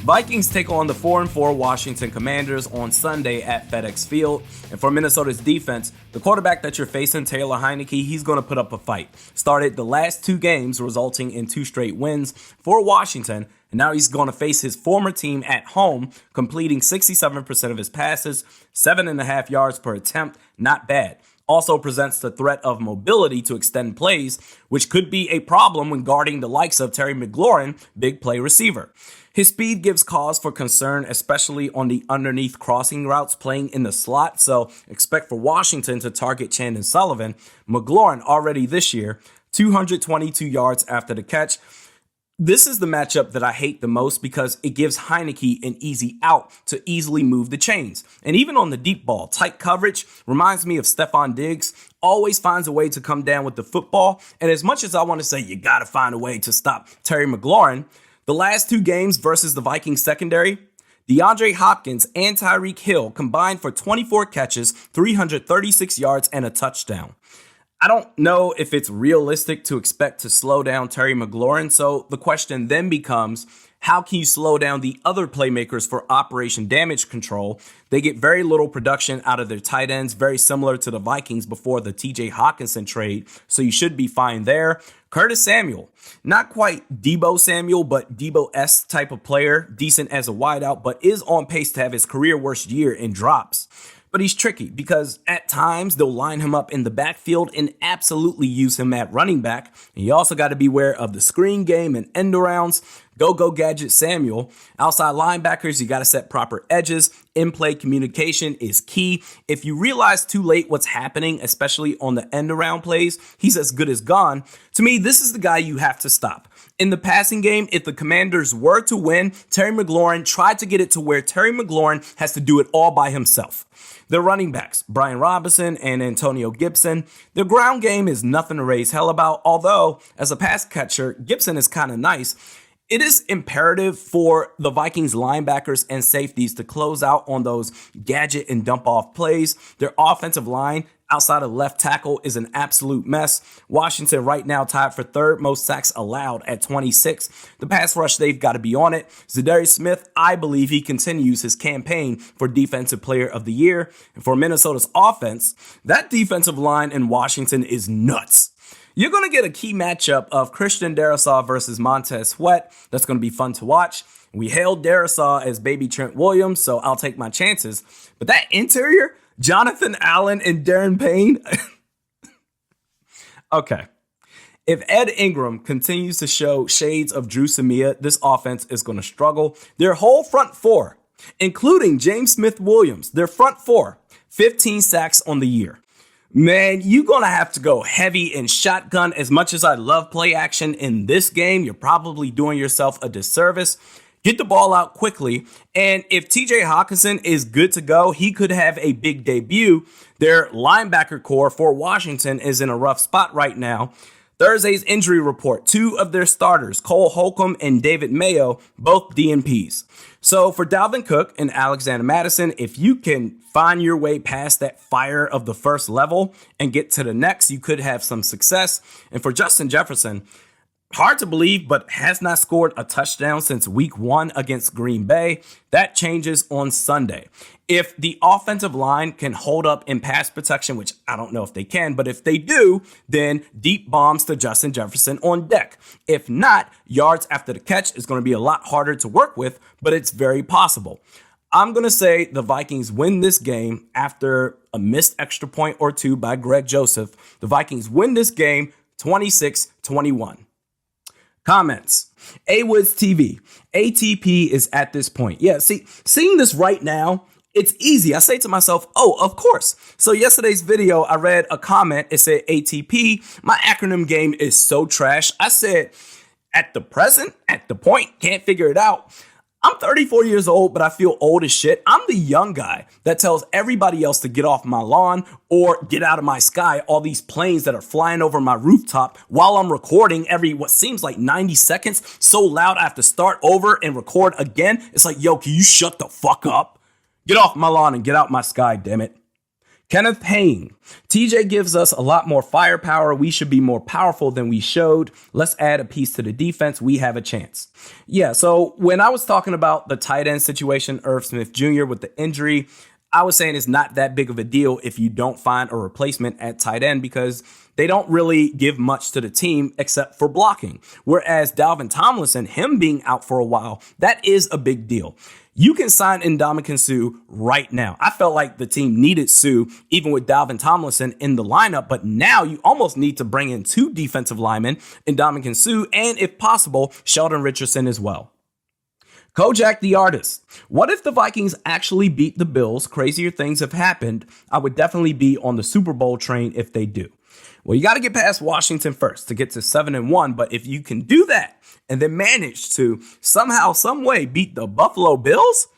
Vikings take on the 4-4 Washington Commanders on Sunday at FedEx Field. And for Minnesota's defense, the quarterback that you're facing, Taylor Heineke, he's going to put up a fight. Started the last two games, resulting in 2 straight wins for Washington. And now he's going to face his former team at home, completing 67% of his passes, 7.5 yards per attempt. Not bad. Also presents the threat of mobility to extend plays, which could be a problem when guarding the likes of Terry McLaurin, big play receiver. His speed gives cause for concern, especially on the underneath crossing routes playing in the slot, so expect for Washington to target Chandon Sullivan. McLaurin already this year, 222 yards after the catch. This is the matchup that I hate the most because it gives Heineke an easy out to easily move the chains. And even on the deep ball, tight coverage reminds me of Stephon Diggs. Always finds a way to come down with the football. And as much as I want to say you got to find a way to stop Terry McLaurin, the last 2 games versus the Vikings secondary, DeAndre Hopkins and Tyreek Hill combined for 24 catches, 336 yards, and a touchdown. I don't know if it's realistic to expect to slow down Terry McLaurin, so the question then becomes, how can you slow down the other playmakers for Operation Damage Control? They get very little production out of their tight ends, very similar to the Vikings before the TJ Hawkinson trade, so you should be fine there. Curtis Samuel, not quite Debo Samuel, but Debo-esque type of player, decent as a wideout, but is on pace to have his career worst year in drops. But he's tricky because at times they'll line him up in the backfield and absolutely use him at running back. And you also got to be aware of the screen game and end arounds. Go gadget Samuel. Outside linebackers, you got to set proper edges. In-play communication is key. If you realize too late what's happening, especially on the end around plays, he's as good as gone. To me, this is the guy you have to stop. In the passing game, if the Commanders were to win, Terry McLaurin tried to get it to where Terry McLaurin has to do it all by himself. Their running backs, Brian Robinson and Antonio Gibson, their ground game is nothing to raise hell about, although as a pass catcher, Gibson is kind of nice. It is imperative for the Vikings linebackers and safeties to close out on those gadget and dump off plays. Their offensive line outside of left tackle is an absolute mess. Washington right now tied for 3rd most sacks allowed at 26. The pass rush, they've got to be on it. Zadarius Smith, I believe he continues his campaign for Defensive Player of the Year. And for Minnesota's offense, that defensive line in Washington is nuts. You're going to get a key matchup of Christian Darrisaw versus Montez Sweat. That's going to be fun to watch. We hailed Darrisaw as baby Trent Williams, so I'll take my chances. But that interior, Jonathan Allen and Darren Payne. Okay. If Ed Ingram continues to show shades of Drew Samia, this offense is going to struggle. Their whole front 4, including James Smith-Williams, their front 4, 15 sacks on the year. Man, you're going to have to go heavy in shotgun. As much as I love play action in this game, you're probably doing yourself a disservice. Get the ball out quickly. And if TJ Hawkinson is good to go, he could have a big debut. Their linebacker core for Washington is in a rough spot right now. Thursday's injury report, 2 of their starters, Cole Holcomb and David Mayo, both DNPs. So for Dalvin Cook and Alexander Mattison, if you can find your way past that fire of the first level and get to the next, you could have some success. And for Justin Jefferson, hard to believe, but has not scored a touchdown since week 1 against Green Bay. That changes on Sunday. If the offensive line can hold up in pass protection, which I don't know if they can, but if they do, then deep bombs to Justin Jefferson on deck. If not, yards after the catch is going to be a lot harder to work with, but it's very possible. I'm going to say the Vikings win this game after a missed extra point or 2 by Greg Joseph. The Vikings win this game 26-21. Comments. A-Woods TV. ATP is at this point. Yeah, seeing this right now, it's easy. I say to myself, oh, of course. So yesterday's video, I read a comment. It said ATP. My acronym game is so trash. I said, at the present, at the point, can't figure it out. I'm 34 years old, but I feel old as shit. I'm the young guy that tells everybody else to get off my lawn or get out of my sky, all these planes that are flying over my rooftop while I'm recording every what seems like 90 seconds so loud I have to start over and record again. It's like, yo, can you shut the fuck up? Get off my lawn and get out my sky, damn it. Kenneth Payne. TJ gives us a lot more firepower. We should be more powerful than we showed. Let's add a piece to the defense. We have a chance. Yeah, so when I was talking about the tight end situation, Irv Smith Jr. with the injury, I was saying it's not that big of a deal if you don't find a replacement at tight end because they don't really give much to the team except for blocking. Whereas Dalvin Tomlinson, him being out for a while, that is a big deal. You can sign Ndamukong Suh right now. I felt like the team needed Suh, even with Dalvin Tomlinson in the lineup, but now you almost need to bring in 2 defensive linemen, Ndamukong Suh, and if possible, Sheldon Richardson as well. Kojak the artist. What if the Vikings actually beat the Bills? Crazier things have happened. I would definitely be on the Super Bowl train if they do. Well, you got to get past Washington first to get to 7-1, but if you can do that and then manage to somehow, some way beat the Buffalo Bills,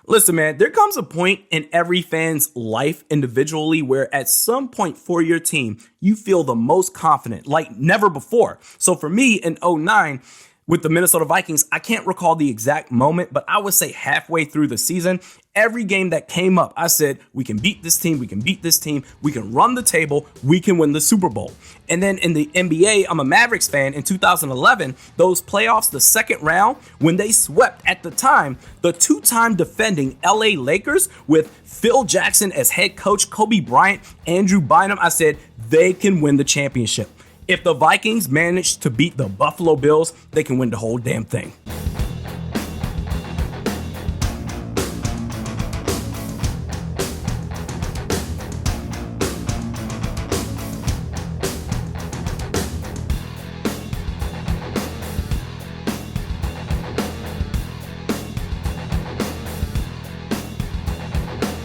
listen, man, there comes a point in every fan's life individually where at some point for your team, you feel the most confident, like never before. So for me in 2009, with the Minnesota Vikings, I can't recall the exact moment, but I would say halfway through the season, every game that came up, I said, we can beat this team, we can beat this team, we can run the table, we can win the Super Bowl. And then in the NBA, I'm a Mavericks fan. In 2011, those playoffs, the second round, when they swept at the time, the 2-time defending LA Lakers with Phil Jackson as head coach, Kobe Bryant, Andrew Bynum, I said, they can win the championship. If the Vikings manage to beat the Buffalo Bills, they can win the whole damn thing.